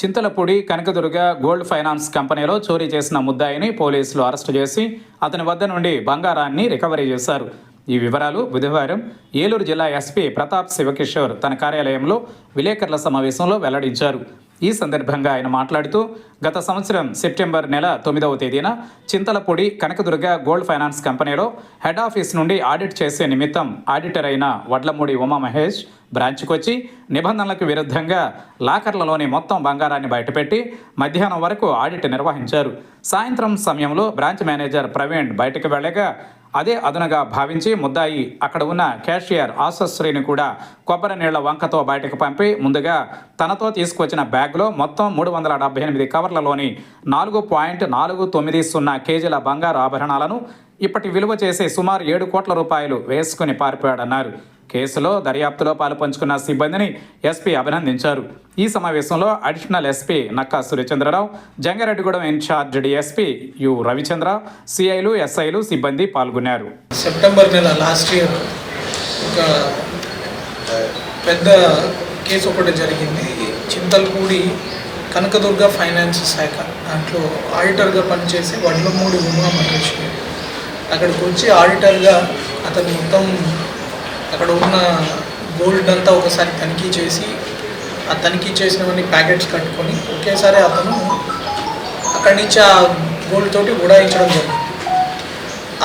Chintalapudi Kanakadurga gold finance కంపెనీలో చోరీ చేసిన ముద్దాయిని పోలీసులు అరెస్టు చేసి అతని వద్ద నుండి బంగారాన్ని రికవరీ చేశారు. ఈ వివరాలు బుధవారం ఏలూరు జిల్లా ఎస్పీ ప్రతాప్ శివకిషోర్ తన కార్యాలయంలో విలేకరుల సమావేశంలో వెల్లడించారు. ఈ సందర్భంగా ఆయన మాట్లాడుతూ, గత సంవత్సరం సెప్టెంబర్ నెల 9వ తేదీన చింతలపూడి కనకదుర్గ గోల్డ్ ఫైనాన్స్ కంపెనీలో హెడ్ ఆఫీస్ నుండి ఆడిట్ చేసే నిమిత్తం ఆడిటర్ అయిన వడ్లమూడి ఉమామహేష్ బ్రాంచ్కి వచ్చి నిబంధనలకు విరుద్ధంగా లాకర్లలోని మొత్తం బంగారాన్ని బయటపెట్టి మధ్యాహ్నం వరకు ఆడిట్ నిర్వహించారు. సాయంత్రం సమయంలో బ్రాంచ్ మేనేజర్ ప్రవీణ్ బయటకు వెళ్ళగా అదే అదునుగా భావించి ముద్దాయి అక్కడ ఉన్న క్యాషియర్ ఆశశ్రీని కూడా కొబ్బరి నీళ్ల వంకతో బయటకు పంపి ముందుగా తనతో తీసుకొచ్చిన బ్యాగ్లో మొత్తం 378 కవర్లలోని 4.490 కేజీల బంగారు ఆభరణాలను ఇప్పటి విలువ చేసే సుమారు 7 కోట్ల రూపాయలు వేసుకుని పారిపోయాడన్నారు. కేసులో దర్యాప్తులో పాలుపంచుకున్న సిబ్బందిని ఎస్పీ అభినందించారు. ఈ సమావేశంలో additional SP Nakka Suryachandrarao, Jangareddygudem incharge DSP U Ravichandra, సిఐలు, ఎస్ఐలు, సిబ్బంది పాల్గొన్నారు. సెప్టెంబర్ నెల లాస్ట్ ఇయర్ ఒక పెద్ద కేసు ఒకటి జరిగింది. చింతలపూడి కనకదుర్గ ఫైనాన్స్ శాఖ దాంట్లో ఆడిటర్గా పనిచేసే వడ్లమూడి ఉమామహేష్ అక్కడికి వచ్చి ఆడిటర్గా అతను మొత్తం అక్కడ ఉన్న గోల్డ్ అంతా ఒకసారి తనిఖీ చేసి ఆ తనిఖీ చేసినవన్నీ ప్యాకెట్స్ కట్టుకొని ఒకేసారి అతను అక్కడి నుంచి ఆ గోల్డ్ తోటి ఉడాయించడం జరిగింది.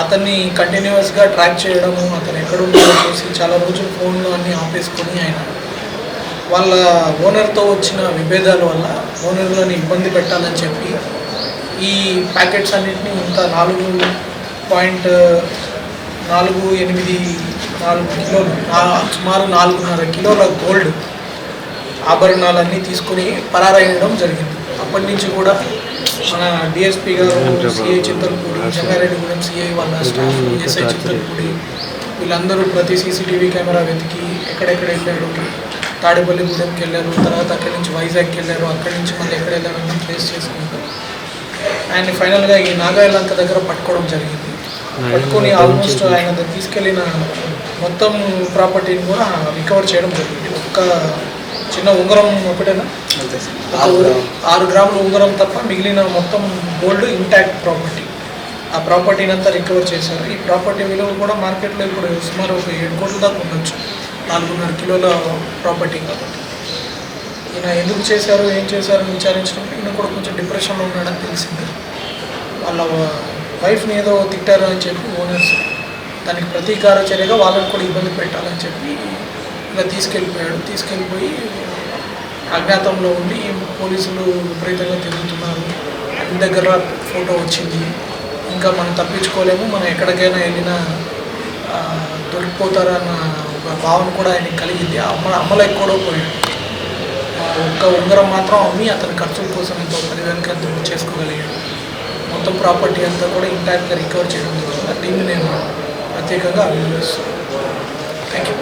అతన్ని కంటిన్యూస్గా ట్రాక్ చేయడము, అతను ఎక్కడున్నాడో చూసి చాలా రోజులు ఫోన్లో అన్నీ ఆపేసుకొని ఆయన వాళ్ళ ఓనర్తో వచ్చిన విభేదాల వల్ల ఓనర్లని ఇబ్బంది పెట్టాలని చెప్పి ఈ ప్యాకెట్స్ అన్నింటినీ ఇంత 4.48 కిలోలు సుమారు 4.5 కిలోల గోల్డ్ ఆభరణాలన్నీ తీసుకొని పరారయ్యడం జరిగింది. అప్పటి నుంచి కూడా మన డిఎస్పీ గారు, సిఐ చింతలపూడి, జంగారెడ్డిగూడెం సిఐ వాళ్ళ స్టాఫ్, ఎస్ఐ చింతలపూడి వీళ్ళందరూ ప్రతి సీసీటీవీ కెమెరా వెతికి ఎక్కడెక్కడ వెళ్ళారు, తాడేపల్లిగూడెంకి వెళ్ళారు, తర్వాత అక్కడి నుంచి వైజాగ్కి వెళ్ళారు, అక్కడి నుంచి మళ్ళీ ఎక్కడ వెళ్ళారని ట్రేస్ చేసుకుంటారు. ఆయన ఫైనల్గా ఈ నాగాయలంక దగ్గర పట్టుకోవడం జరిగింది. పట్టుకొని ఆల్మోస్ట్ ఆయన తీసుకెళ్ళిన మొత్తం ప్రాపర్టీని కూడా రికవర్ చేయడం జరిగింది. ఒక్క చిన్న ఉంగరం ఒకటేనా 6 గ్రాముల ఉంగరం తప్ప మిగిలిన మొత్తం గోల్డ్ ఇంటాక్ట్ ప్రాపర్టీ. ఆ ప్రాపర్టీని అంతా రికవర్ చేశారు. ఈ ప్రాపర్టీ విలువ కూడా మార్కెట్లో ఇప్పుడు సుమారు ఒక 7 కోట్ల దాకా ఉండొచ్చు, 4.5 కిలోల ప్రాపర్టీ కాబట్టి. ఈయన ఎందుకు చేశారు, ఏం చేశారని విచారించినప్పుడు ఈయన కూడా కొంచెం డిప్రెషన్లో ఉన్నాడని తెలిసింది. వాళ్ళ వైఫ్ని ఏదో తిట్టారు అని చెప్పి ఓనర్స్ దానికి ప్రతీకార చర్యగా వాళ్ళని కూడా ఇబ్బంది పెట్టాలని చెప్పి ఇలా తీసుకెళ్ళిపోయి అజ్ఞాతంలో ఉండి పోలీసులు విపరీతంగా తిరుగుతున్నారు. అన్ని దగ్గర ఫోటో వచ్చింది. ఇంకా మనం తప్పించుకోలేము, మనం ఎక్కడికైనా వెళ్ళినా దొరికిపోతారన్న ఒక భావన కూడా ఆయనకి కలిగింది. అమ్మలకు కూడా పోయాడు. ఒక్క ఉంగరం మాత్రం అమ్మి అతని ఖర్చుల కోసం ఎంతో 10,000కి అంత చేసుకోగలిగాడు. మొత్తం ప్రాపర్టీ అంతా కూడా ఇంటాక్ట్గా రికవర్ చేయడం జరిగింది. దీన్ని నేను ప్రత్యేకంగా అభినందిస్తున్నాను. Thank you.